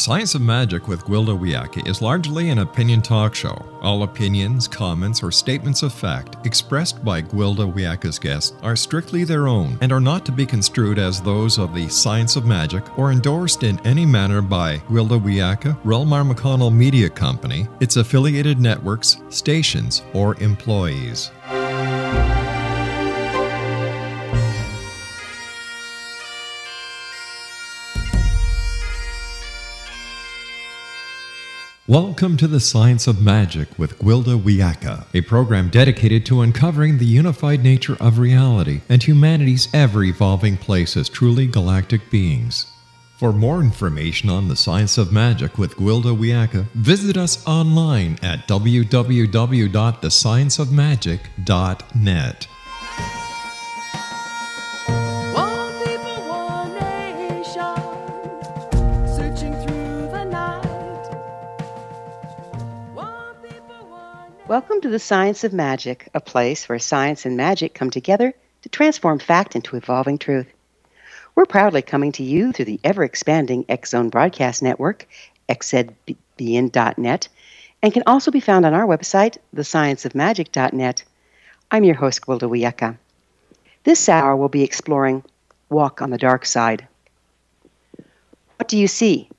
Science of Magic with Gwilda Wiyaka is largely an opinion talk show. All opinions, comments, or statements of fact expressed by Gwilda Wiyaka's guests are strictly their own and are not to be construed as those of the Science of Magic or endorsed in any manner by Gwilda Wiyaka, Relmar McConnell Media Company, its affiliated networks, stations, or employees. Welcome to the Science of Magic with Gwilda Wiyaka, a program dedicated to uncovering the unified nature of reality and humanity's ever-evolving place as truly galactic beings. For more information on the Science of Magic with Gwilda Wiyaka, visit us online at www.thescienceofmagic.net. Welcome to the Science of Magic, a place where science and magic come together to transform fact into evolving truth. We're proudly coming to you through the ever-expanding X-Zone Broadcast Network, xzbn.net, and can also be found on our website, thescienceofmagic.net. I'm your host, Gwilda Wiyaka. This hour we'll be exploring Walk on the Dark Side. What do you see?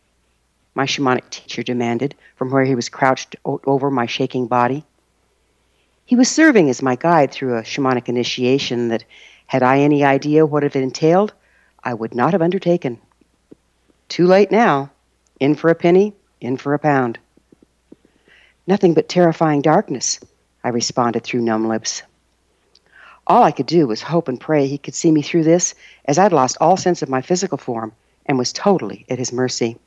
My shamanic teacher demanded from where he was crouched over my shaking body. He was serving as my guide through a shamanic initiation that, had I any idea what it entailed, I would not have undertaken. Too late now. In for a penny, in for a pound. Nothing but terrifying darkness, I responded through numb lips. All I could do was hope and pray he could see me through this, as I'd lost all sense of my physical form and was totally at his mercy.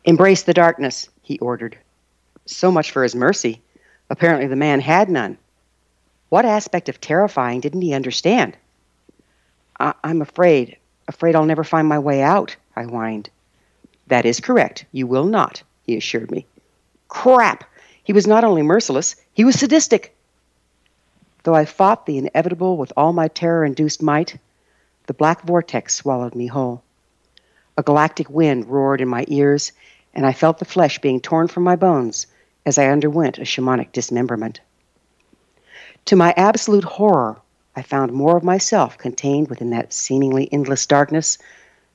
Embrace the darkness, he ordered. So much for his mercy. Apparently the man had none. What aspect of terrifying didn't he understand? I'm afraid I'll never find my way out, I whined. That is correct. You will not, he assured me. Crap! He was not only merciless, he was sadistic. Though I fought the inevitable with all my terror-induced might, the black vortex swallowed me whole. A galactic wind roared in my ears, and I felt the flesh being torn from my bones as I underwent a shamanic dismemberment. To my absolute horror, I found more of myself contained within that seemingly endless darkness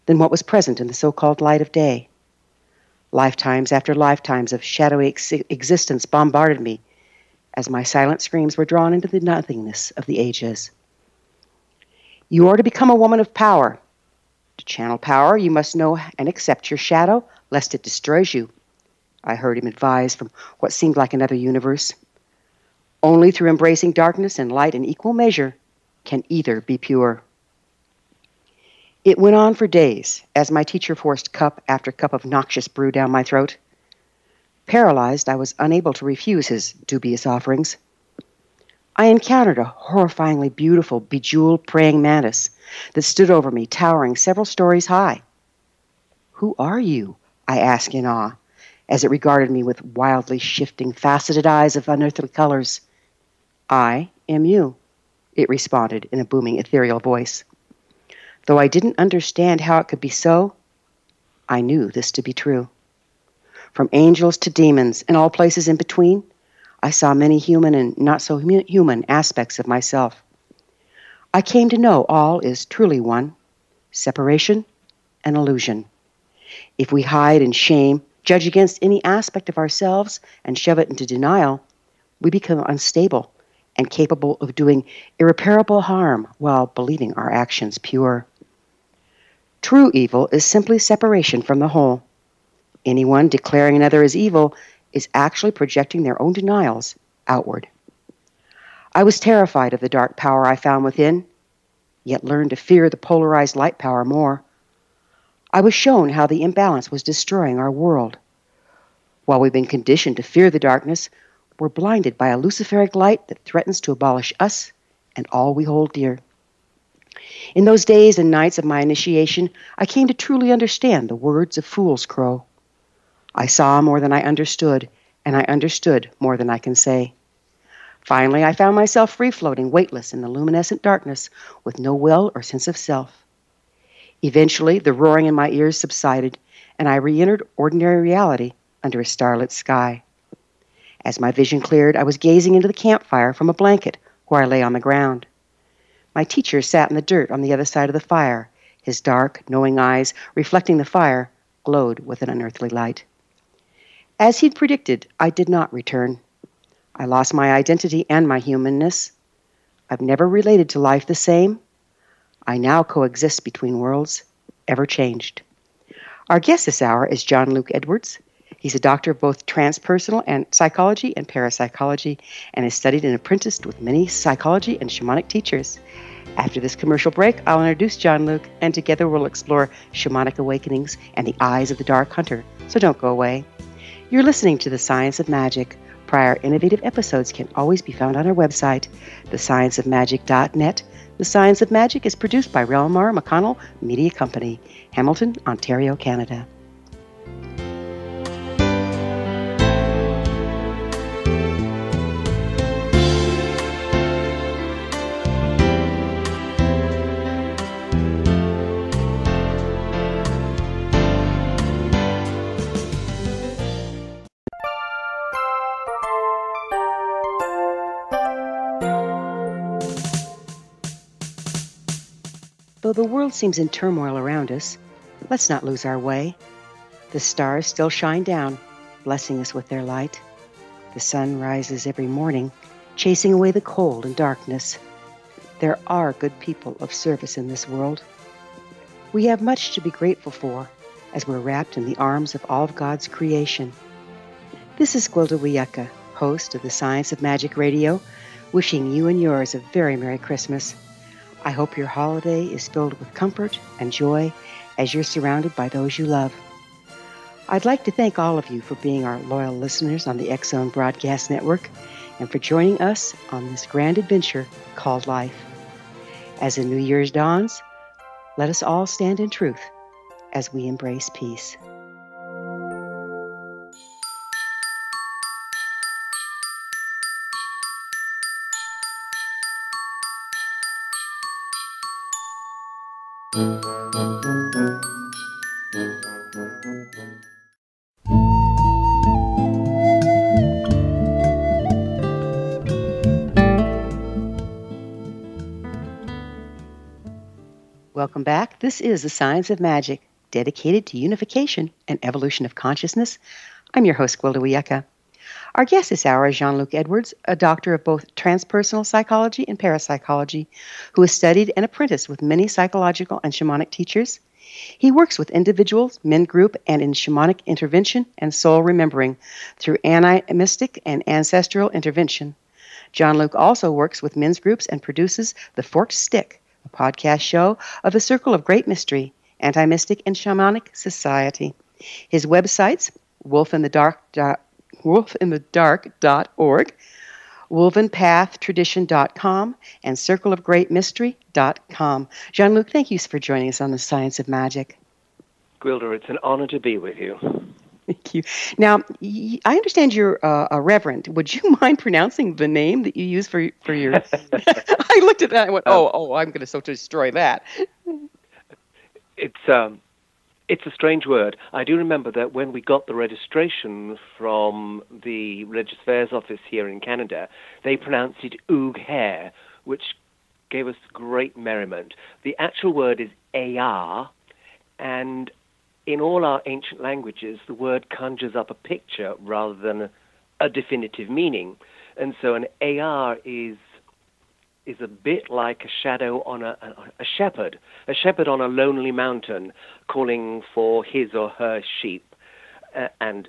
than what was present in the so-called light of day. Lifetimes after lifetimes of shadowy existence bombarded me as my silent screams were drawn into the nothingness of the ages. You are to become a woman of power. To channel power, you must know and accept your shadow, lest it destroys you, I heard him advise from what seemed like another universe. Only through embracing darkness and light in equal measure can either be pure. It went on for days as my teacher forced cup after cup of noxious brew down my throat. Paralyzed, I was unable to refuse his dubious offerings. I encountered a horrifyingly beautiful, bejeweled praying mantis that stood over me, towering several stories high. Who are you? I asked in awe, as it regarded me with wildly shifting, faceted eyes of unearthly colors. I am you, it responded in a booming, ethereal voice. Though I didn't understand how it could be so, I knew this to be true. From angels to demons and all places in between, I saw many human and not so human aspects of myself. I came to know all is truly one, separation and illusion. If we hide in shame, judge against any aspect of ourselves, and shove it into denial, we become unstable and capable of doing irreparable harm while believing our actions pure. True evil is simply separation from the whole. Anyone declaring another as evil is actually projecting their own denials outward. I was terrified of the dark power I found within, yet learned to fear the polarized light power more. I was shown how the imbalance was destroying our world. While we've been conditioned to fear the darkness, we're blinded by a luciferic light that threatens to abolish us and all we hold dear. In those days and nights of my initiation, I came to truly understand the words of fool's crow. I saw more than I understood, and I understood more than I can say. Finally, I found myself free-floating, weightless in the luminescent darkness, with no will or sense of self. Eventually, the roaring in my ears subsided, and I re-entered ordinary reality under a starlit sky. As my vision cleared, I was gazing into the campfire from a blanket where I lay on the ground. My teacher sat in the dirt on the other side of the fire. His dark, knowing eyes, reflecting the fire, glowed with an unearthly light. As he'd predicted, I did not return. I lost my identity and my humanness. I've never related to life the same. I now coexist between worlds, ever changed. Our guest this hour is John Luke Edwards. He's a doctor of both transpersonal and psychology and parapsychology, and has studied and apprenticed with many psychology and shamanic teachers. After this commercial break, I'll introduce John Luke, and together we'll explore shamanic awakenings and the eyes of the dark hunter. So don't go away. You're listening to The Science of Magic. Prior innovative episodes can always be found on our website, thescienceofmagic.net. The Science of Magic is produced by Relmar McConnell Media Company, Hamilton, Ontario, Canada. Though the world seems in turmoil around us, let's not lose our way. The stars still shine down, blessing us with their light. The sun rises every morning, chasing away the cold and darkness. There are good people of service in this world. We have much to be grateful for, as we're wrapped in the arms of all of God's creation. This is Gwilda Wiyaka, host of the Science of Magic Radio, wishing you and yours a very Merry Christmas. I hope your holiday is filled with comfort and joy as you're surrounded by those you love. I'd like to thank all of you for being our loyal listeners on the X-Zone Broadcast Network and for joining us on this grand adventure called life. As the New Year's dawns, let us all stand in truth as we embrace peace. Welcome back. This is The Science of Magic, dedicated to unification and evolution of consciousness. I'm your host, Gwilda Wiyaka. Our guest this hour is Jean-Luc Edwards, a doctor of both transpersonal psychology and parapsychology, who has studied and apprenticed with many psychological and shamanic teachers. He works with individuals, men group, and in shamanic intervention and soul remembering through animistic and ancestral intervention. Jean-Luc also works with men's groups and produces The Forked Stick, a podcast show of the Circle of Great Mystery, Anti-Mystic and Shamanic Society. His websites, wolfinthedark.org, wovenpathtradition.com, and circleofgreatmystery.com. Jean-Luc, thank you for joining us on The Science of Magic. Gwilda, it's an honor to be with you. Thank you. Now, I understand you're a reverend. Would you mind pronouncing the name that you use for your... I looked at that and I went, I'm going to destroy that. It's a strange word. I do remember that when we got the registration from the Regis Affairs office here in Canada, they pronounced it oog hair, which gave us great merriment. The actual word is ayar, and in all our ancient languages, the word conjures up a picture rather than a definitive meaning. And so an ayar is a bit like a shadow on a shepherd on a lonely mountain calling for his or her sheep, and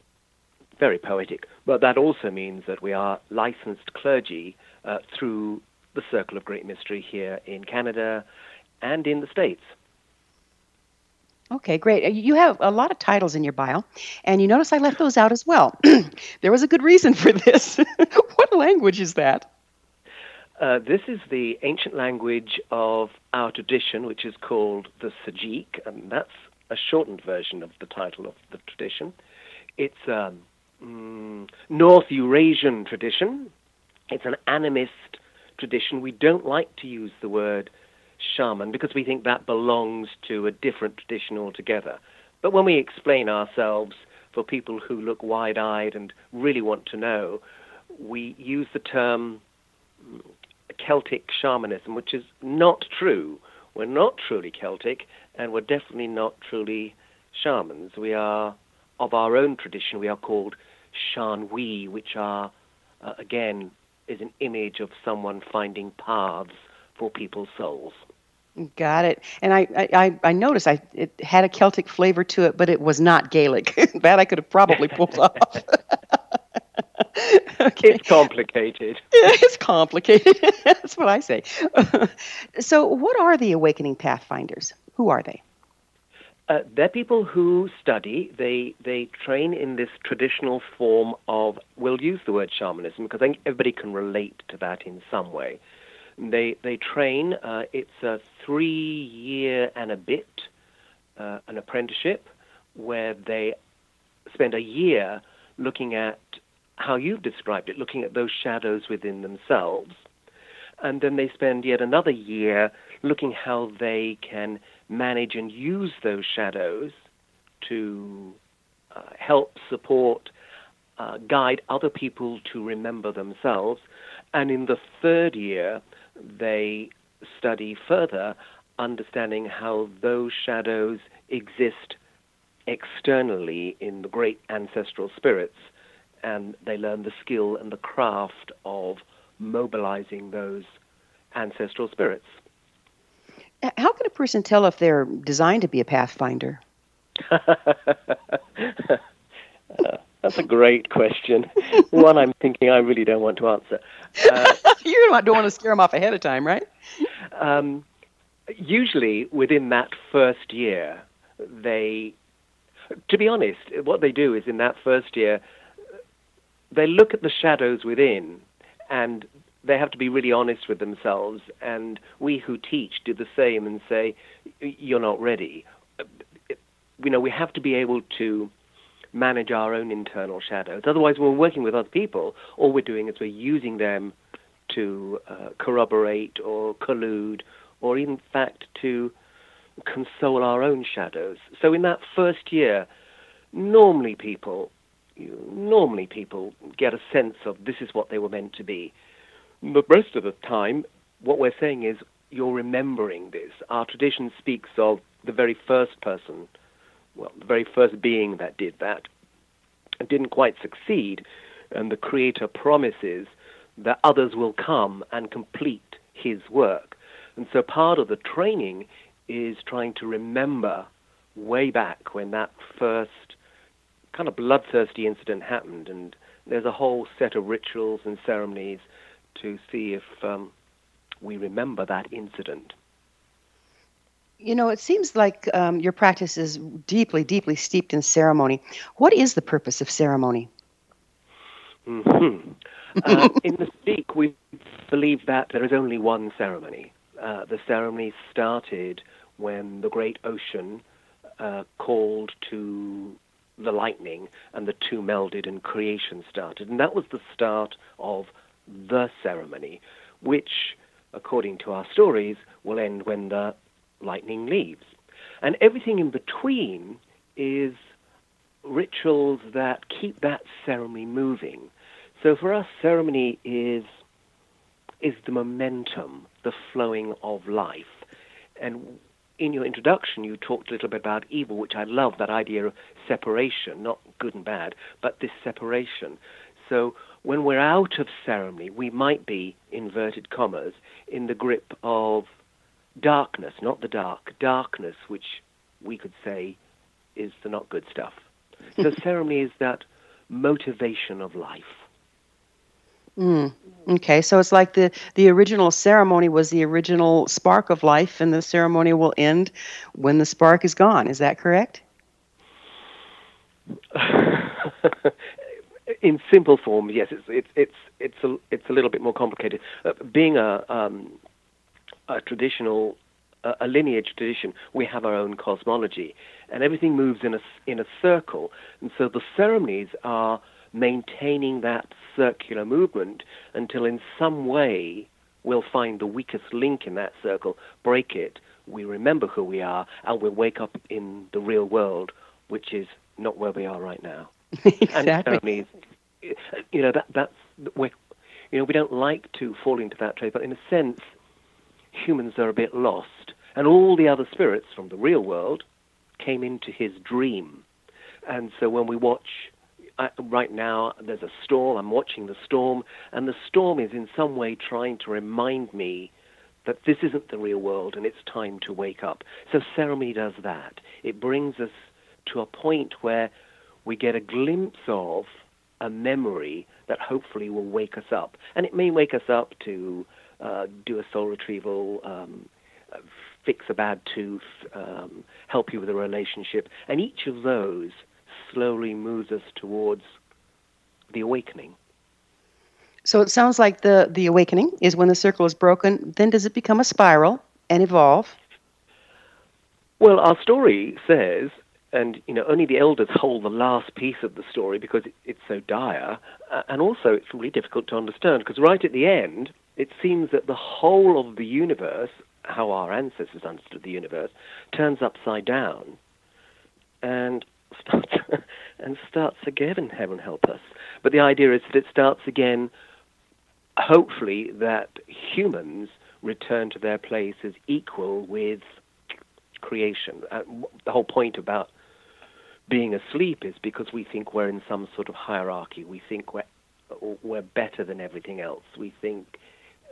very poetic. But that also means that we are licensed clergy through the Circle of Great Mystery here in Canada and in the States. Okay, great. You have a lot of titles in your bio, and you notice I left those out as well. There was a good reason for this. What language is that? This is the ancient language of our tradition, which is called the Sagh'ic, and that's a shortened version of the title of the tradition. It's a North Eurasian tradition. It's an animist tradition. We don't like to use the word shaman because we think that belongs to a different tradition altogether. But when we explain ourselves for people who look wide-eyed and really want to know, we use the term Celtic shamanism, which is not true. We're not truly Celtic, and we're definitely not truly shamans. We are of our own tradition. We are called Shan-wi, which are, again, is an image of someone finding paths for people's souls. Got it. And I noticed it had a Celtic flavor to it, but it was not Gaelic. That I could have probably pulled off. Okay. It's complicated. It's complicated. That's what I say. So what are the Awakening Pathfinders? Who are they? They're people who study. They train in this traditional form of, we'll use the word shamanism, because I think everybody can relate to that in some way. They train. It's a 3-year and a bit, an apprenticeship, where they spend a year looking at how you've described it, looking at those shadows within themselves. And then they spend yet another year looking how they can manage and use those shadows to help, support, guide other people to remember themselves. And in the 3rd year, they study further, understanding how those shadows exist externally in the great ancestral spirits, and they learn the skill and the craft of mobilizing those ancestral spirits. How can a person tell if they're designed to be a Pathfinder? That's a great question. One I'm thinking I really don't want to answer. You don't want to scare them off ahead of time, right? Usually within that 1st year, to be honest, what they do is in that 1st year, they look at the shadows within, and they have to be really honest with themselves. And we who teach do the same and say, you're not ready. We have to be able to manage our own internal shadows. Otherwise, when we're working with other people, all we're doing is we're using them to corroborate or collude, or in fact to console our own shadows. So in that 1st year, normally people get a sense of this is what they were meant to be. The rest of the time, what we're saying is you're remembering this. Our tradition speaks of the very first person, the very first being that did that, and didn't quite succeed, and the Creator promises that others will come and complete his work. And so part of the training is trying to remember way back when that first kind of bloodthirsty incident happened, and there's a whole set of rituals and ceremonies to see if we remember that incident. It seems like your practice is deeply, deeply steeped in ceremony. What is the purpose of ceremony? Mm-hmm. In the Mystique, we believe that there is only one ceremony. The ceremony started when the great ocean called to the lightning, and the two melded and creation started. And that was the start of the ceremony, which, according to our stories, will end when the lightning leaves. And everything in between is rituals that keep that ceremony moving. So for us, ceremony is the momentum, the flowing of life. And in your introduction, you talked a little bit about evil, which I love, that idea of separation, not good and bad, but this separation. So when we're out of ceremony, we might be, inverted commas, in the grip of darkness, not the darkness, which we could say is the not good stuff. So ceremony is that motivation of life. Okay, so it's like the original ceremony was the original spark of life, and the ceremony will end when the spark is gone. Is that correct? In simple form, yes. It's a little bit more complicated. Being a traditional, a lineage tradition, we have our own cosmology, and everything moves in a circle, and so the ceremonies are maintaining that circular movement until in some way we'll find the weakest link in that circle, break it, we remember who we are, and we'll wake up in the real world which is not where we are right now. Exactly. And ceremonies, we don't like to fall into that trade, but in a sense, humans are a bit lost. And all the other spirits from the real world came into his dream. And so when we watch, right now, there's a storm, I'm watching the storm, and the storm is in some way trying to remind me that this isn't the real world and it's time to wake up. So ceremony does that. It brings us to a point where we get a glimpse of a memory that hopefully will wake us up. And it may wake us up to do a soul retrieval, fix a bad tooth, help you with a relationship. And each of those slowly moves us towards the awakening. So it sounds like the awakening is when the circle is broken. Then does it become a spiral and evolve? Well, our story says, and only the elders hold the last piece of the story because it's so dire, and also it's really difficult to understand because right at the end, it seems that the whole of the universe, how our ancestors understood the universe, turns upside down and starts again. Heaven help us! But the idea is that it starts again. Hopefully, that humans return to their place as equal with creation. The whole point about being asleep is because we think we're in some sort of hierarchy. We think we're better than everything else. We think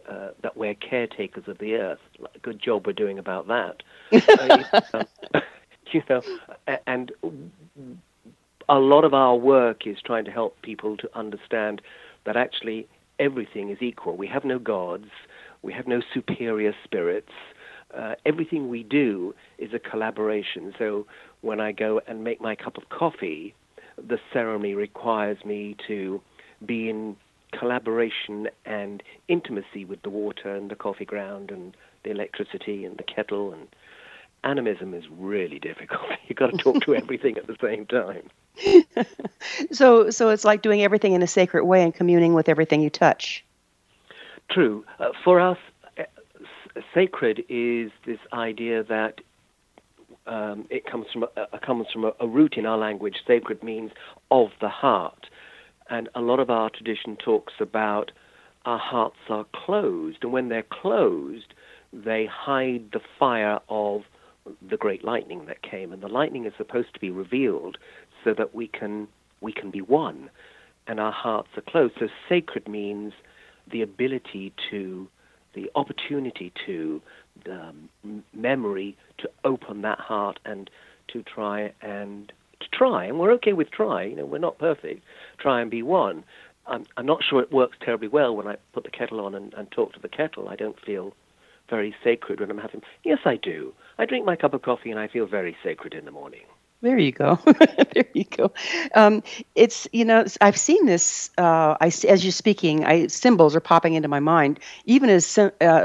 that we're caretakers of the earth. Good job we're doing about that. And a lot of our work is trying to help people to understand that actually everything is equal. We have no gods. We have no superior spirits. Everything we do is a collaboration. So when I go and make my cup of coffee, the ceremony requires me to be in collaboration and intimacy with the water and the coffee ground and the electricity and the kettle. And animism is really difficult. You've got to talk to everything at the same time. So it's like doing everything in a sacred way and communing with everything you touch. True. For us, sacred is this idea that it comes from a root in our language. Sacred means of the heart. And a lot of our tradition talks about our hearts are closed. And when they're closed, they hide the fire of the great lightning that came. And the lightning is supposed to be revealed so that we can be one. And our hearts are closed. So sacred means the ability to, the opportunity to, the memory to open that heart and to try, and we're okay with try, we're not perfect, try and be one. I'm not sure it works terribly well when I put the kettle on and talk to the kettle. I don't feel very sacred when I'm having, yes I do. I drink my cup of coffee and I feel very sacred in the morning. There you go. There you go. It's, I've seen this, as you're speaking, symbols are popping into my mind, even as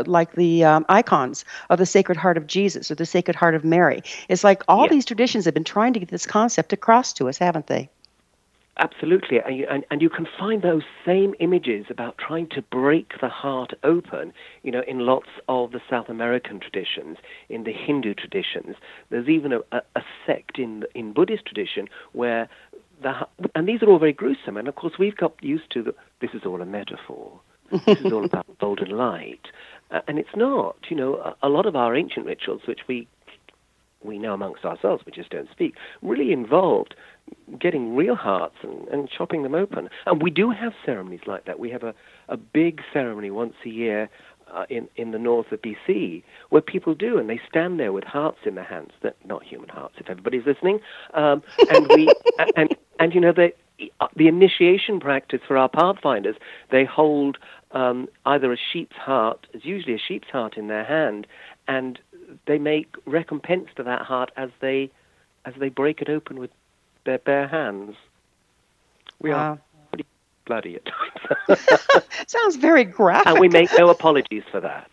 like the icons of the Sacred Heart of Jesus or the Sacred Heart of Mary. It's like all these traditions have been trying to get this concept across to us, haven't they? Absolutely. And you can find those same images about trying to break the heart open, in lots of the South American traditions, in the Hindu traditions. There's even a sect in Buddhist tradition where, and these are all very gruesome, and of course we've got used to this is all a metaphor. This is all about golden light. And it's not. A lot of our ancient rituals, which we know amongst ourselves, we just don't speak, really involved getting real hearts and chopping them open. And we do have ceremonies like that. We have a big ceremony once a year in the north of BC where people do, and they stand there with hearts in their hands. That not human hearts, if everybody's listening. And the initiation practice for our Pathfinders, they hold either a sheep's heart, it's usually a sheep's heart in their hand, and they make recompense to that heart as they break it open with their bare hands. We are pretty bloody at times. Sounds very graphic. And we make no apologies for that.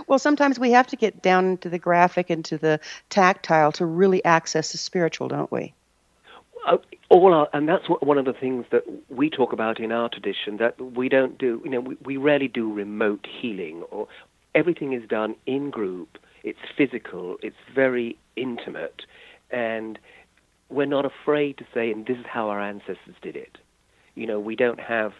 Well, sometimes we have to get down into the graphic, into the tactile to really access the spiritual, don't we? And that's one of the things that we talk about in our tradition, that we don't do, we rarely do remote healing, or everything is done in group. It's physical. It's very intimate. And we're not afraid to say, and this is how our ancestors did it. You know, we don't have,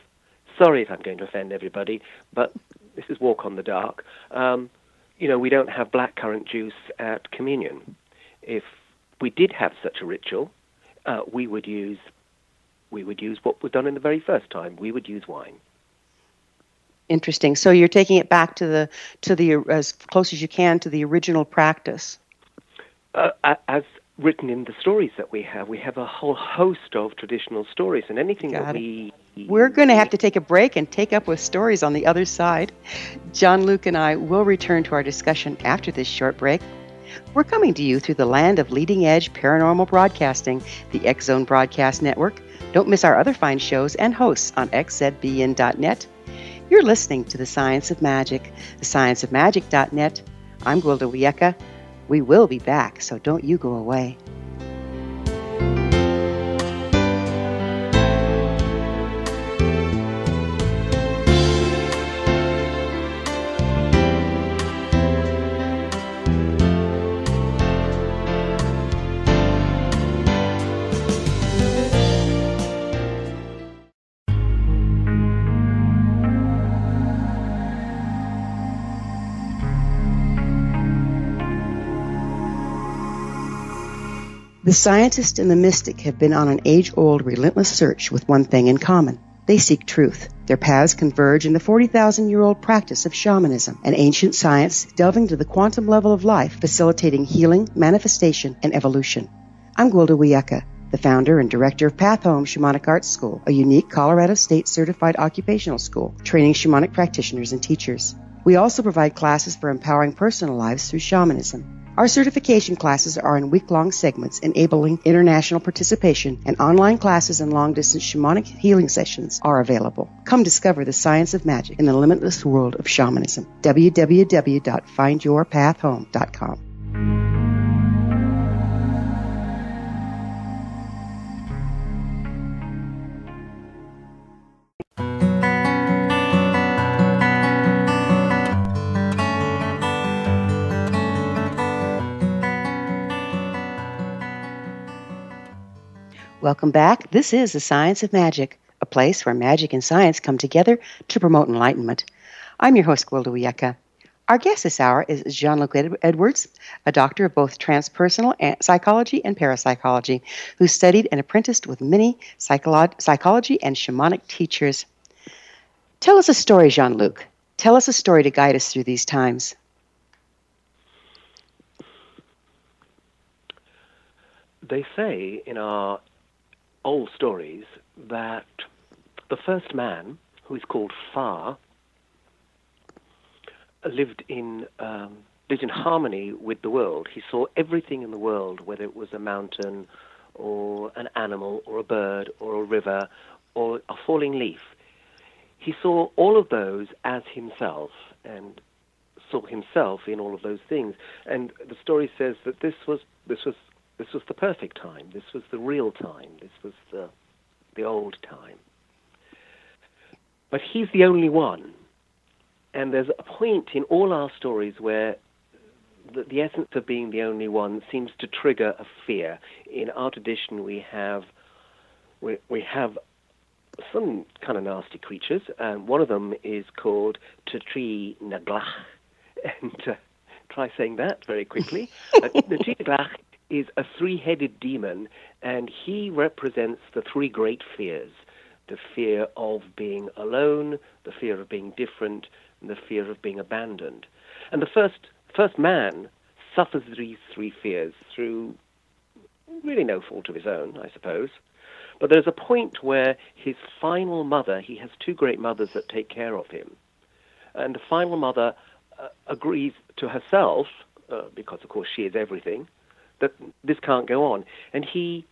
sorry if I'm going to offend everybody, but this is Walk on the Dark. You know, we don't have blackcurrant juice at communion. If we did have such a ritual, we would use what was done in the very first time. We would use wine. Interesting. So you're taking it back to the as close as you can to the original practice. As written in the stories that we have a whole host of traditional stories, and anything that we're going to have to take a break and take up with stories on the other side. Jean-Luc and I will return to our discussion after this short break. We're coming to you through the land of leading-edge paranormal broadcasting, the X-Zone Broadcast Network. Don't miss our other fine shows and hosts on xzbn.net. You're listening to The Science of Magic, thescienceofmagic.net. I'm Gwilda Wiyaka. We will be back, so don't you go away. The scientist and the mystic have been on an age-old, relentless search with one thing in common. They seek truth. Their paths converge in the 40,000-year-old practice of shamanism, an ancient science delving to the quantum level of life, facilitating healing, manifestation, and evolution. I'm Gwilda Wiyaka, the founder and director of Path Home Shamanic Arts School, a unique Colorado State-certified occupational school, training shamanic practitioners and teachers. We also provide classes for empowering personal lives through shamanism. Our certification classes are in week-long segments enabling international participation, and online classes and long-distance shamanic healing sessions are available. Come discover the science of magic in the limitless world of shamanism. www.findyourpathhome.com. Welcome back. This is The Science of Magic, a place where magic and science come together to promote enlightenment. I'm your host, Gwilda Wiyaka. Our guest this hour is Jean-Luc Edwards, a doctor of both transpersonal psychology and parapsychology, who studied and apprenticed with many psychology and shamanic teachers. Tell us a story, Jean-Luc. Tell us a story to guide us through these times. They say in our old stories that the first man, who is called Far, lived in harmony with the world. He saw everything in the world, whether it was a mountain or an animal or a bird or a river or a falling leaf. He saw all of those as himself and saw himself in all of those things. And the story says that this was the perfect time. This was the real time. This was the old time. But he's the only one. And there's a point in all our stories where the essence of being the only one seems to trigger a fear. In our tradition, we have some kind of nasty creatures, and one of them is called Tri Naglach. And try saying that very quickly. The Tri Naglach is a three-headed demon, and he represents the three great fears: the fear of being alone, the fear of being different, and the fear of being abandoned. And the first man suffers these three fears through really no fault of his own, I suppose. But there's a point where his final mother, he has two great mothers that take care of him, and the final mother agrees to herself, because of course she is everything, that this can't go on. And he's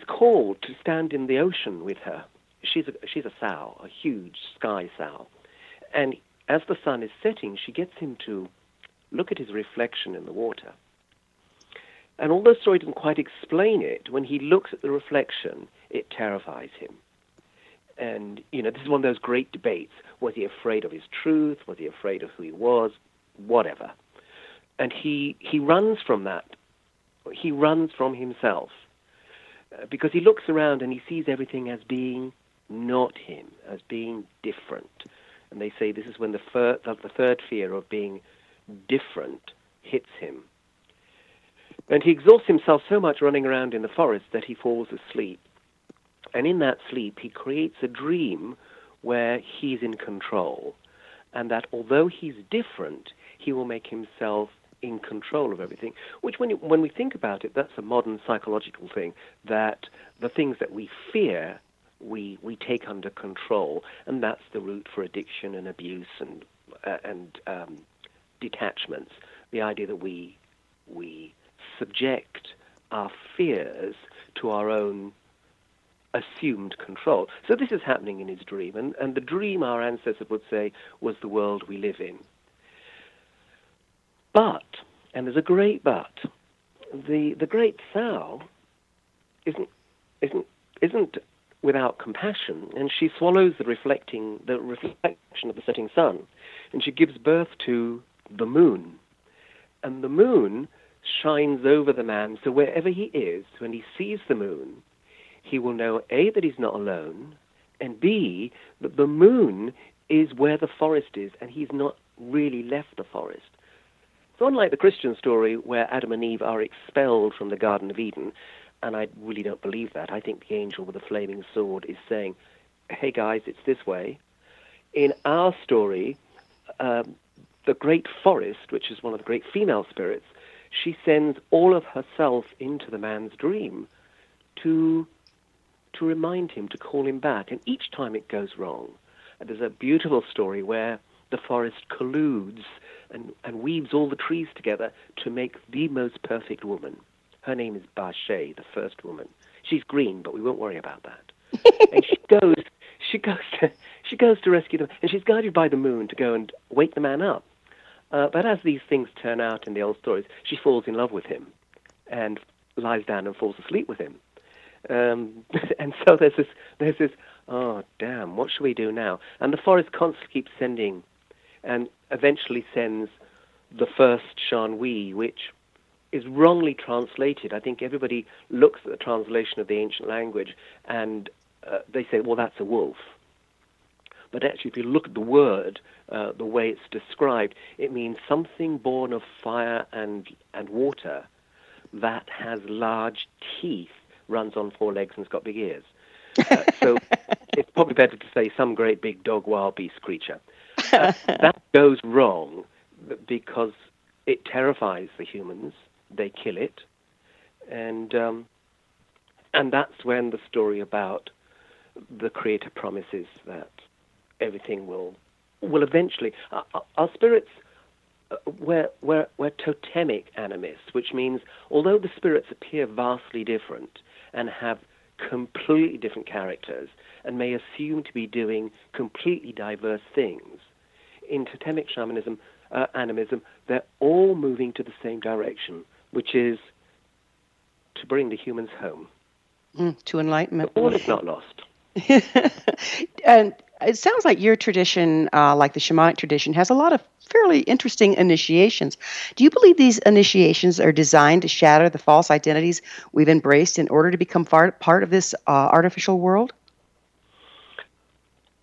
called to stand in the ocean with her. She's a sow, a huge sky sow. And as the sun is setting, she gets him to look at his reflection in the water. And although the story doesn't quite explain it, when he looks at the reflection, it terrifies him. And, this is one of those great debates. Was he afraid of his truth? Was he afraid of who he was? Whatever. And he runs from that he runs from himself because he looks around and he sees everything as being not him, as being different. And they say this is when the third fear of being different hits him. And he exhausts himself so much running around in the forest that he falls asleep. And in that sleep, he creates a dream where he's in control, and that although he's different, he will make himself in control of everything, which when we think about it, that's a modern psychological thing, that the things that we fear, we take under control, and that's the root for addiction and abuse and detachments, the idea that we subject our fears to our own assumed control. So this is happening in his dream, and the dream, our ancestors would say, was the world we live in. But, and there's a great but, the great sow isn't without compassion, and she swallows the reflection of the setting sun, and she gives birth to the moon. And the moon shines over the man, so wherever he is, when he sees the moon, he will know, A, that he's not alone, and B, that the moon is where the forest is, and he's not really left the forest. So unlike the Christian story where Adam and Eve are expelled from the Garden of Eden, and I really don't believe that. I think the angel with the flaming sword is saying, hey guys, it's this way. In our story, the great forest, which is one of the great female spirits, she sends all of herself into the man's dream to remind him, to call him back. And each time it goes wrong. And there's a beautiful story where the forest colludes and weaves all the trees together to make the most perfect woman. Her name is Bache, the first woman. She's green, but we won't worry about that. And she goes to rescue them, and she's guided by the moon to go and wake the man up. But as these things turn out in the old stories, she falls in love with him and lies down and falls asleep with him. And so there's this, oh, damn, what should we do now? And the forest constantly keeps sending, and eventually sends the first Shan-Wi, which is wrongly translated. I think everybody looks at the translation of the ancient language and they say, well, that's a wolf. But actually, if you look at the word, the way it's described, it means something born of fire and water that has large teeth, runs on 4 legs, and has got big ears. So it's probably better to say some great big dog, wild beast creature. That goes wrong because it terrifies the humans. They kill it, and that's when the story about the Creator promises that everything will eventually. Our spirits, we're totemic animists, which means although the spirits appear vastly different and have completely different characters and may assume to be doing completely diverse things, in totemic shamanism, animism, they're all moving to the same direction, which is to bring the humans home. To enlightenment. All is not lost. And it sounds like your tradition, like the shamanic tradition, has a lot of fairly interesting initiations. Do you believe these initiations are designed to shatter the false identities we've embraced in order to become part of this artificial world?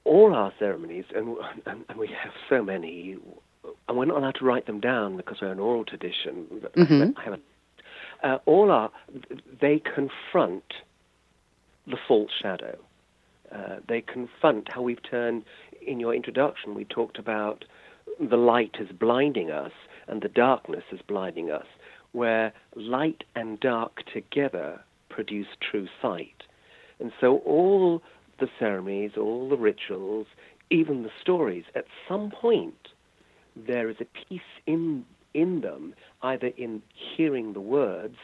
All our ceremonies, and we have so many, and we're not allowed to write them down because we're an oral tradition. They confront the false shadow. They confront how we've turned, in your introduction, we talked about the light is blinding us and the darkness is blinding us, where light and dark together produce true sight. And so all the ceremonies, all the rituals, even the stories, at some point there is a piece in them, either in hearing the words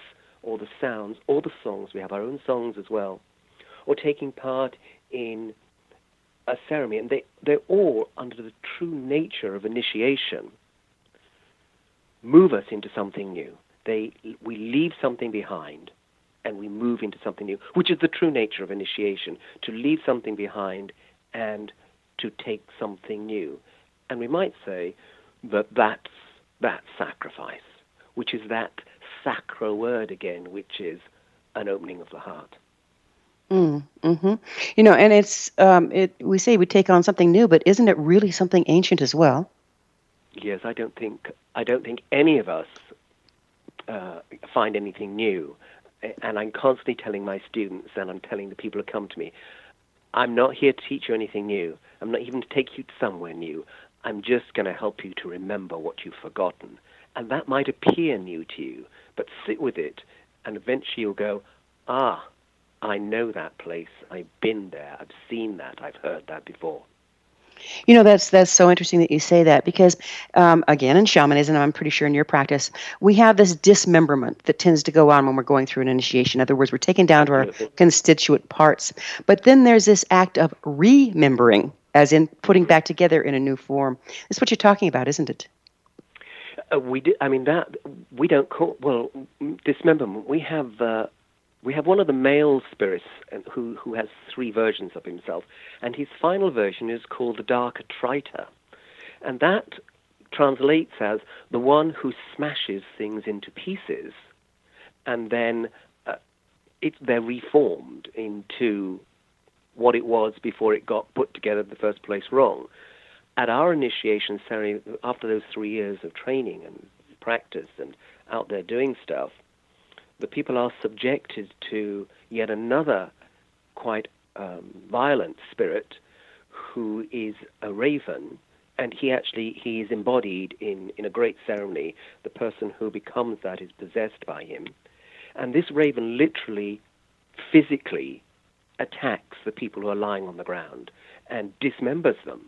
or the sounds or the songs, we have our own songs as well, or taking part in a ceremony, and they're all, under the true nature of initiation, move us into something new. We leave something behind and we move into something new, which is the true nature of initiation, to leave something behind and to take something new. And we might say that that's sacrifice, which is that sacro word again, which is an opening of the heart. Mm-hmm. And it's we say we take on something new, but isn't it really something ancient as well? Yes, I don't think any of us find anything new. And I'm constantly telling my students, and I'm telling the people who come to me, I'm not here to teach you anything new. I'm not even to take you somewhere new. I'm just going to help you to remember what you've forgotten. And that might appear new to you, but sit with it, and eventually you'll go, I know that place. I've been there. I've seen that. I've heard that before. That's so interesting that you say that, because, again, in shamanism, I'm pretty sure in your practice, we have this dismemberment that tends to go on when we're going through an initiation. In other words, we're taken down to our constituent parts. But then there's this act of remembering, as in putting back together in a new form. That's what you're talking about, isn't it? We do. I mean, that we don't call dismemberment. We have one of the male spirits who has 3 versions of himself, and his final version is called the Dorchar Cuchair, and that translates as the one who smashes things into pieces, and then they're reformed into what it was before it got put together in the first place wrong. At our initiation ceremony, after those 3 years of training and practice and out there doing stuff, the people are subjected to yet another quite violent spirit who is a raven, and he is embodied in a great ceremony. The person who becomes that is possessed by him. And this raven literally, physically attacks the people who are lying on the ground and dismembers them.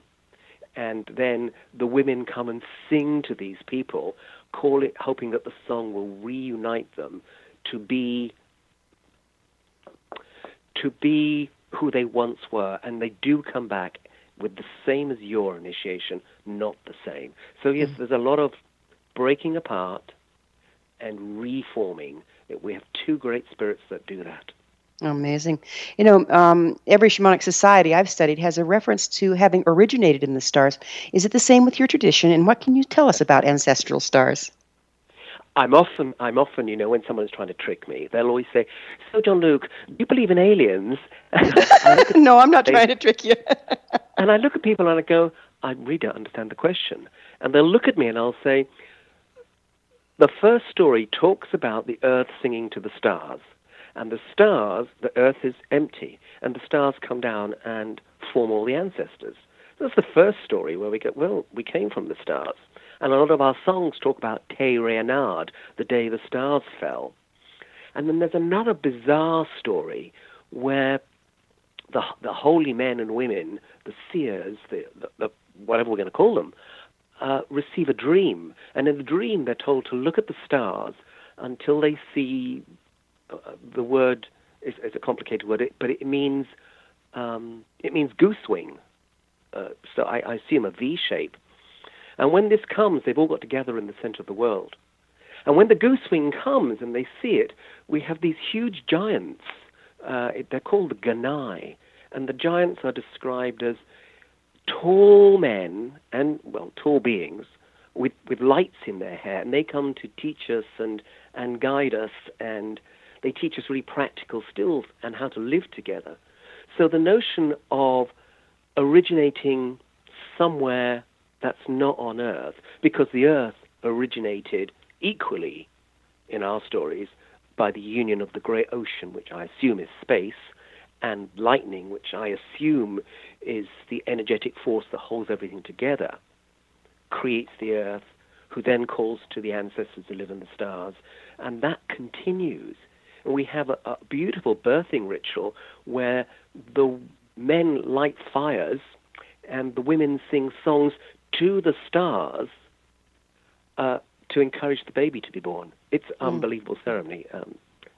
And then the women come and sing to these people, hoping that the song will reunite them to be who they once were. And they do come back with the same as your initiation, not the same. So yes, there's a lot of breaking apart and reforming. We have 2 great spirits that do that. Amazing. Every shamanic society I've studied has a reference to having originated in the stars. Is it the same with your tradition? And what can you tell us about ancestral stars? I'm often, when someone's trying to trick me, they'll always say, "So, John Luke, do you believe in aliens?" No, I'm not trying to trick you. And I look at people and I go, "I really don't understand the question." And they'll look at me and I'll say, "The first story talks about the earth singing to the stars. And the stars, the earth is empty, and the stars come down and form all the ancestors." That's the first story where we go, well, we came from the stars. And a lot of our songs talk about Te Reanad, the day the stars fell. And then there's another bizarre story where the holy men and women, the seers, the whatever we're going to call them, receive a dream. And in the dream, they're told to look at the stars until they see the word is a complicated word, but it means goose wing. So I assume a V shape. And when this comes, they've all got together in the center of the world. And when the goose wing comes and they see it, we have these huge giants. They're called the Ganai. And the giants are described as tall men and, tall beings with lights in their hair. And they come to teach us and guide us, and they teach us really practical skills and how to live together. So the notion of originating somewhere that's not on Earth, because the Earth originated equally in our stories by the union of the great ocean, which I assume is space, and lightning, which I assume is the energetic force that holds everything together, creates the Earth, who then calls to the ancestors to live in the stars, and that continues. And we have a beautiful birthing ritual where the men light fires and the women sing songs to the stars to encourage the baby to be born. It's an unbelievable ceremony.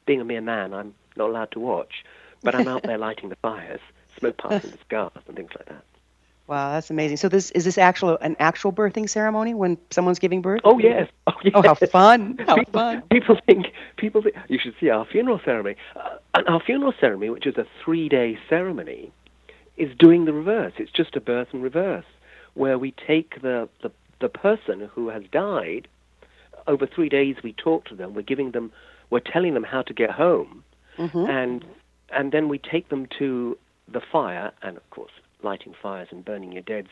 Being a mere man, I'm not allowed to watch, but I'm out there lighting the fires, smoke passing the scars and things like that. Wow, that's amazing. So is this an actual birthing ceremony when someone's giving birth? Oh yes. Oh, how fun! Fun! People think you should see our funeral ceremony. Our funeral ceremony, which is a 3-day ceremony, is doing the reverse. It's just a birth and reverse, where we take the person who has died. over 3 days we talk to them. We're telling them how to get home, and then we take them to the fire, and of course, lighting fires and burning your dead's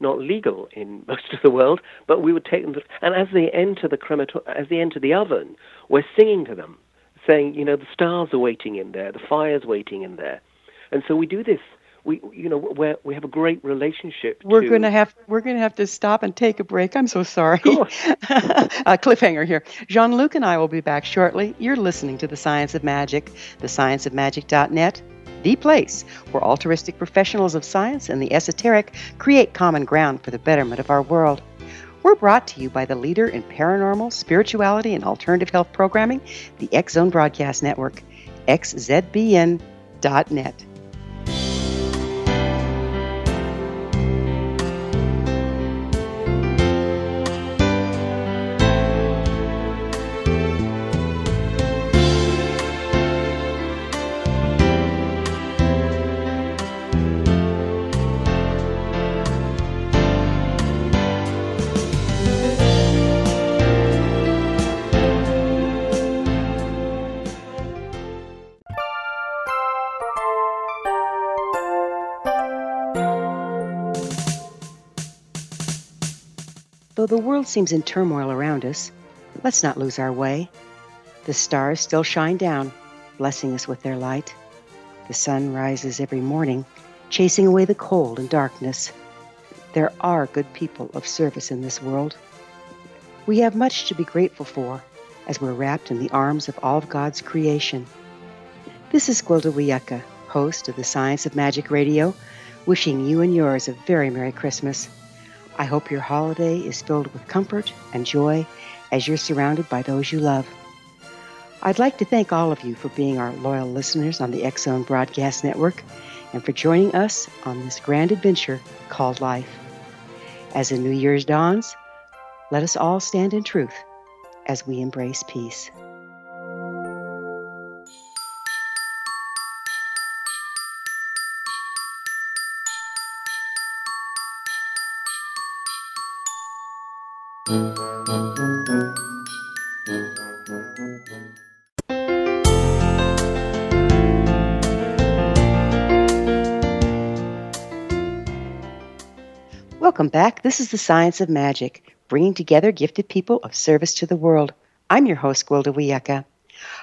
not legal in most of the world, but we would take them and as they enter the oven, we're singing to them, saying, the stars are waiting in there, the fire's waiting in there. And so we do this. We have a great relationship. We're going to have to stop and take a break. I'm so sorry. Cliffhanger here. Jean-Luc and I will be back shortly. You're listening to The Science of Magic, thescienceofmagic.net, the place where altruistic professionals of science and the esoteric create common ground for the betterment of our world. We're brought to you by the leader in paranormal, spirituality, and alternative health programming, the X-Zone Broadcast Network, xzbn.net. Though the world seems in turmoil around us, let's not lose our way. The stars still shine down, blessing us with their light. The sun rises every morning, chasing away the cold and darkness. There are good people of service in this world. We have much to be grateful for as we're wrapped in the arms of all of God's creation. This is Gwilda Wiyaka, host of the Science of Magic Radio, wishing you and yours a very Merry Christmas. I hope your holiday is filled with comfort and joy as you're surrounded by those you love. I'd like to thank all of you for being our loyal listeners on the X-Zone Broadcast Network and for joining us on this grand adventure called life. As the New Year's dawns, let us all stand in truth as we embrace peace. Welcome back. This is the Science of Magic, bringing together gifted people of service to the world. I'm your host, Gwilda Wiyaka.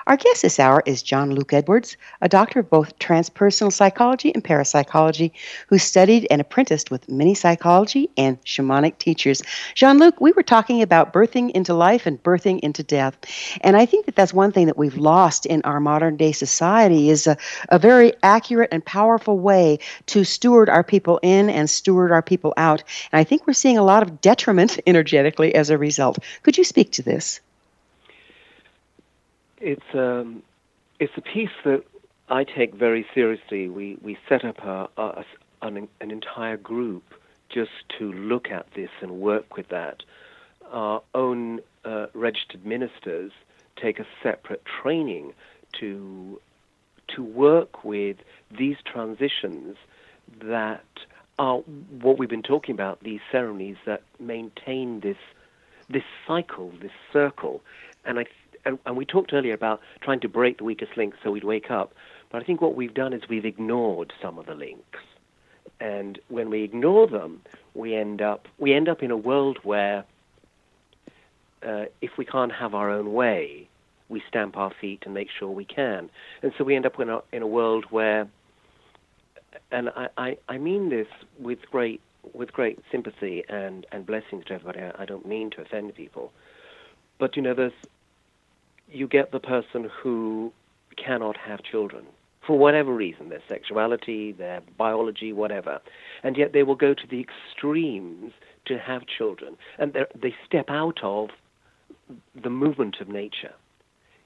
Our guest this hour is Jean-Luc Edwards, a doctor of both transpersonal psychology and parapsychology, who studied and apprenticed with many psychology and shamanic teachers. Jean-Luc, we were talking about birthing into life and birthing into death. And I think that that's one thing that we've lost in our modern day society is a very accurate and powerful way to steward our people in and steward our people out. And I think we're seeing a lot of detriment energetically as a result. Could you speak to this? It's a piece that I take very seriously. We set up an entire group just to look at this and work with that. Our own registered ministers take a separate training to work with these transitions that are what we've been talking about, these ceremonies that maintain this cycle, this circle. And we talked earlier about trying to break the weakest link so we'd wake up. But I think what we've done is we've ignored some of the links. And when we ignore them, we end up in a world where if we can't have our own way, we stamp our feet and make sure we can. And so we end up in a world where, and I mean this with great sympathy and blessings to everybody. I don't mean to offend people. But, you get the person who cannot have children for whatever reason, their sexuality, their biology, whatever, and yet they will go to the extremes to have children, and they step out of the movement of nature.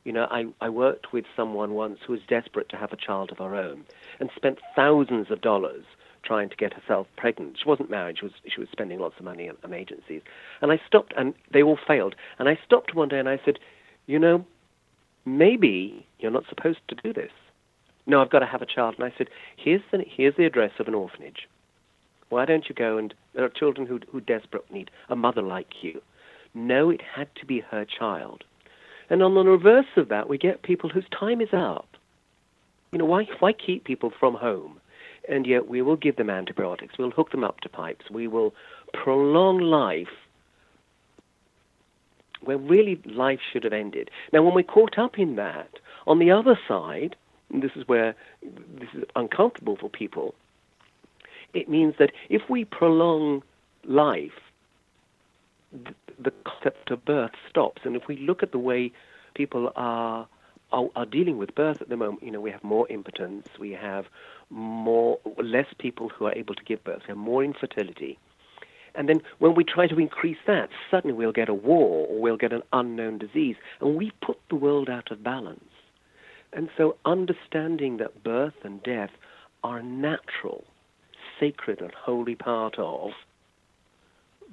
I worked with someone once who was desperate to have a child of her own and spent thousands of dollars trying to get herself pregnant. She wasn't married. She was spending lots of money on agencies. And I stopped, and they all failed. And I stopped one day and I said, maybe you're not supposed to do this. No, I've got to have a child. And I said, here's the address of an orphanage. Why don't you go, and there are children who desperately need a mother like you. no, it had to be her child. And on the reverse of that, we get people whose time is up. You know, why keep people from home? And yet we will give them antibiotics, we'll hook them up to pipes, we will prolong life where really life should have ended. Now, when we're caught up in that, on the other side, and this is where this is uncomfortable for people, it means that if we prolong life, the concept of birth stops. And if we look at the way people are dealing with birth at the moment, you know, we have more impotence, we have less people who are able to give birth, we have more infertility. And then when we try to increase that, suddenly we'll get a war or we'll get an unknown disease, and we put the world out of balance. And so understanding that birth and death are a natural, sacred and holy part of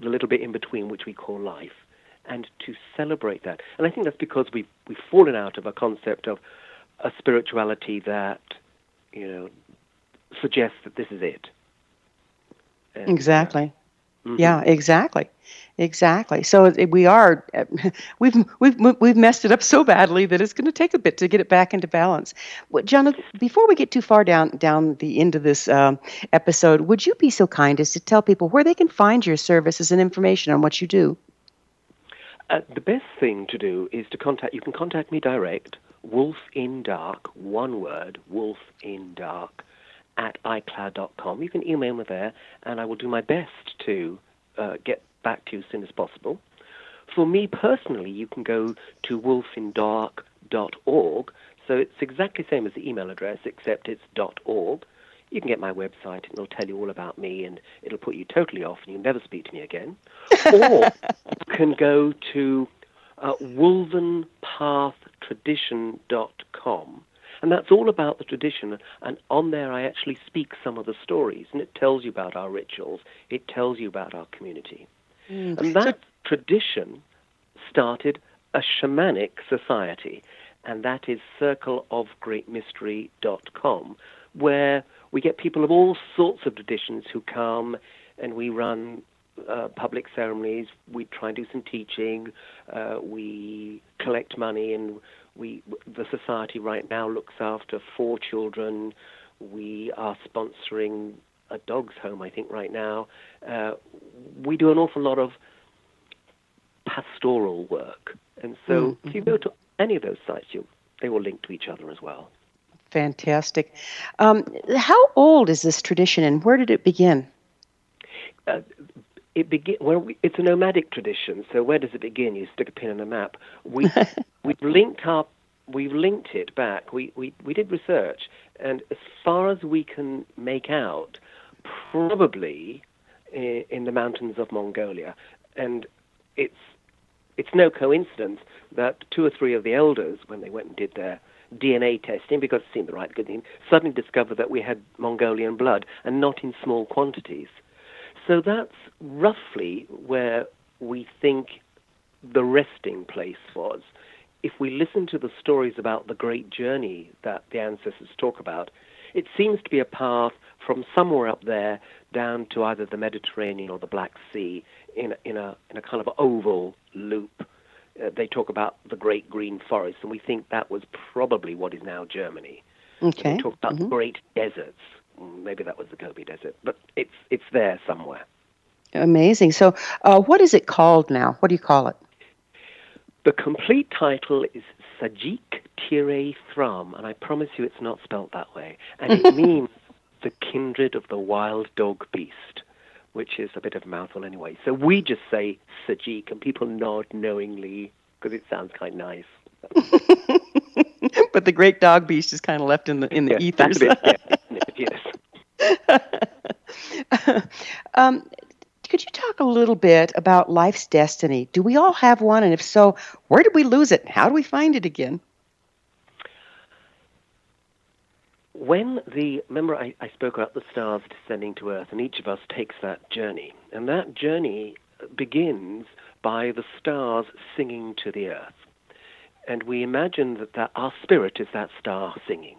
the little bit in between which we call life, and to celebrate that. And I think that's because we've fallen out of a concept of a spirituality that, you know, suggests that this is it. And, exactly. Yeah, exactly. So we are we've messed it up so badly that it's going to take a bit to get it back into balance. Well, Jonathan, before we get too far down the end of this episode, would you be so kind as to tell people where they can find your services and information on what you do? The best thing to do is you can contact me direct, wolfindark, one word, wolfindark, @icloud.com. You can email me there, and I will do my best to get back to you as soon as possible. For me personally, you can go to wolfindark.org. So it's exactly the same as the email address, except it's .org. You can get my website, and it'll tell you all about me, and it'll put you totally off, and you'll never speak to me again. Or you can go to wovenpathtradition.com. And that's all about the tradition. And on there, I actually speak some of the stories. And it tells you about our rituals. It tells you about our community. And that tradition started a shamanic society. And that is circleofgreatmystery.com, where we get people of all sorts of traditions who come, and we run public ceremonies. We try and do some teaching. We collect money, and the society right now looks after 4 children. We are sponsoring a dog's home, I think, right now. We do an awful lot of pastoral work. And so if you go to any of those sites, they will link to each other as well. Fantastic. How old is this tradition, and where did it begin? It's a nomadic tradition, so where does it begin? You stick a pin in a map. We've linked it back. We did research, and as far as we can make out, probably in the mountains of Mongolia. And it's no coincidence that 2 or 3 of the elders, when they went and did their DNA testing, because it seemed the right good thing, suddenly discovered that we had Mongolian blood, and not in small quantities. So that's roughly where we think the resting place was. If we listen to the stories about the great journey that the ancestors talk about, it seems to be a path from somewhere up there down to either the Mediterranean or the Black Sea in a kind of oval loop. They talk about the Great Green Forest, and we think that was probably what is now Germany. Okay. They talk about the great deserts. Maybe that was the Gobi Desert, but it's there somewhere. Amazing. So what is it called now? What do you call it? The complete title is Sagh'ic Dhream, and I promise you it's not spelt that way. And it means the kindred of the wild dog beast, which is a bit of a mouthful anyway. So we just say Sagh'ic, and people nod knowingly because it sounds quite nice. But the great dog beast is kind of left in the ethers. Yes. Could you talk a little bit about life's destiny? Do we all have one? And if so, where did we lose it? How do we find it again? Remember I spoke about the stars descending to Earth, and each of us takes that journey. And that journey begins by the stars singing to the Earth. And we imagine that our spirit is that star singing.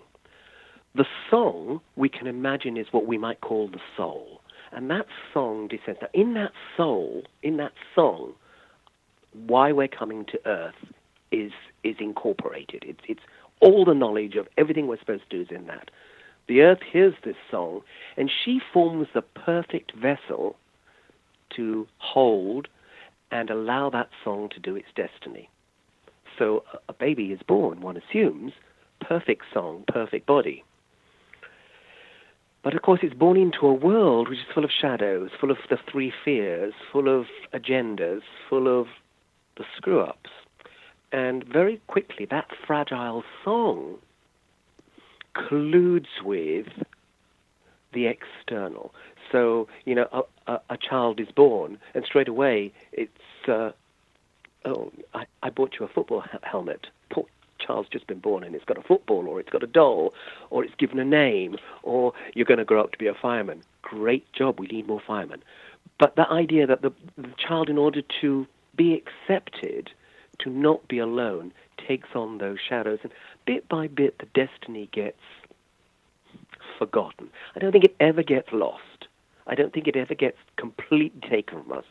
The song, we can imagine, is what we might call the soul. And that song descends. Now, in that song, why we're coming to Earth is incorporated. It's all the knowledge of everything we're supposed to do is in that. The Earth hears this song, and she forms the perfect vessel to hold and allow that song to do its destiny. So a baby is born, one assumes, perfect song, perfect body. But of course it's born into a world which is full of shadows, full of the three fears, full of agendas, full of the screw-ups. And very quickly that fragile song colludes with the external. So, a child is born, and straight away it's, I bought you a football helmet. Poor child's just been born, and it's got a football, or it's got a doll, or it's given a name, or you're going to grow up to be a fireman. Great job, we need more firemen. But the idea that the child, in order to be accepted, to not be alone, takes on those shadows, and bit by bit the destiny gets forgotten. I don't think it ever gets lost. I don't think it ever gets completely taken from us.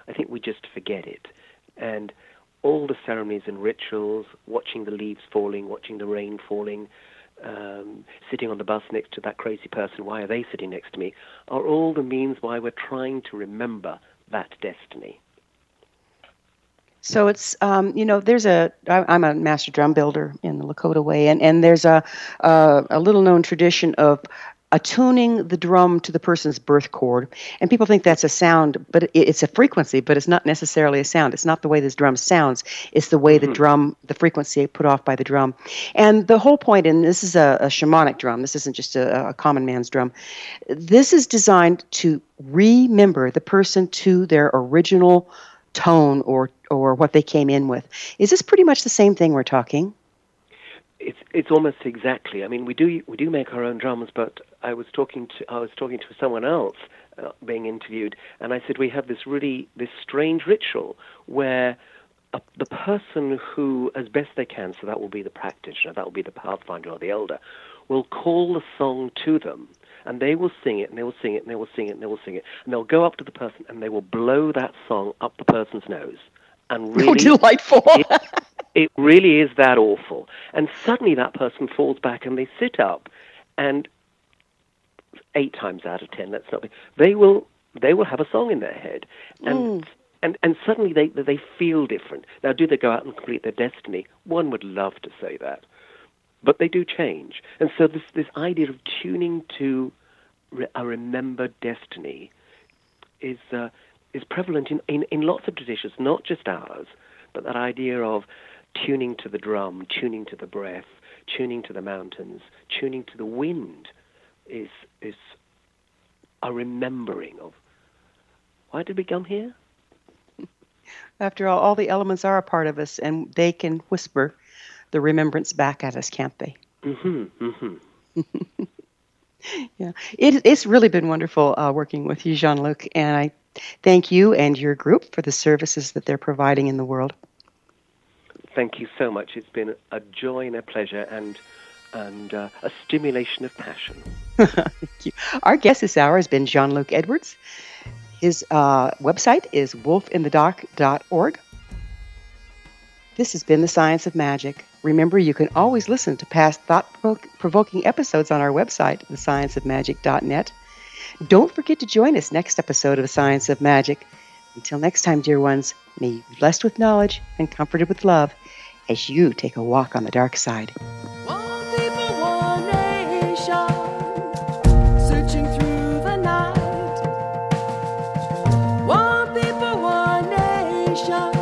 I think we just forget it. And all the ceremonies and rituals, watching the leaves falling, watching the rain falling, sitting on the bus next to that crazy person, why are they sitting next to me, are all the means why we're trying to remember that destiny. So it's, I'm a master drum builder in the Lakota way, and there's a little-known tradition of attuning the drum to the person's birth chord. And people think that's a sound, but it's a frequency, but it's not necessarily a sound. It's not the way this drum sounds. It's the way the frequency put off by the drum. And the whole point, and this is a shamanic drum, this isn't just a common man's drum, this is designed to remember the person to their original tone or what they came in with. Is this pretty much the same thing we're talking? It's almost exactly. I mean, we do make our own drums, but I was talking to someone else being interviewed, and I said we have this strange ritual where the person who, as best they can, so that will be the practitioner, that will be the Pathfinder or the elder, will call the song to them, and they will sing it, and they will sing it, and they will sing it, and they will sing it, and they'll go up to the person, and they will blow that song up the person's nose. And really, delightful. It really is that awful. And suddenly that person falls back and they sit up, and 8 times out of 10, they will have a song in their head, and suddenly they feel different. Now, do they go out and complete their destiny? One would love to say that, but they do change. And so this idea of tuning to a remembered destiny is prevalent in lots of traditions, not just ours, but that idea of tuning to the drum, tuning to the breath, tuning to the mountains, tuning to the wind is a remembering of, why did we come here? After all the elements are a part of us, and they can whisper the remembrance back at us, can't they? Yeah, it's really been wonderful working with you, Jean-Luc, and I thank you and your group for the services that they're providing in the world. Thank you so much. It's been a joy and a pleasure and a stimulation of passion. Thank you. Our guest this hour has been Jean-Luc Edwards. His website is wolfinthedark.org. This has been The Science of Magic. Remember, you can always listen to past thought-provoking episodes on our website, thescienceofmagic.net. Don't forget to join us next episode of The Science of Magic. Until next time, dear ones, may you be blessed with knowledge and comforted with love as you take a walk on the dark side. One people, one nation, searching through the night. One people, one nation.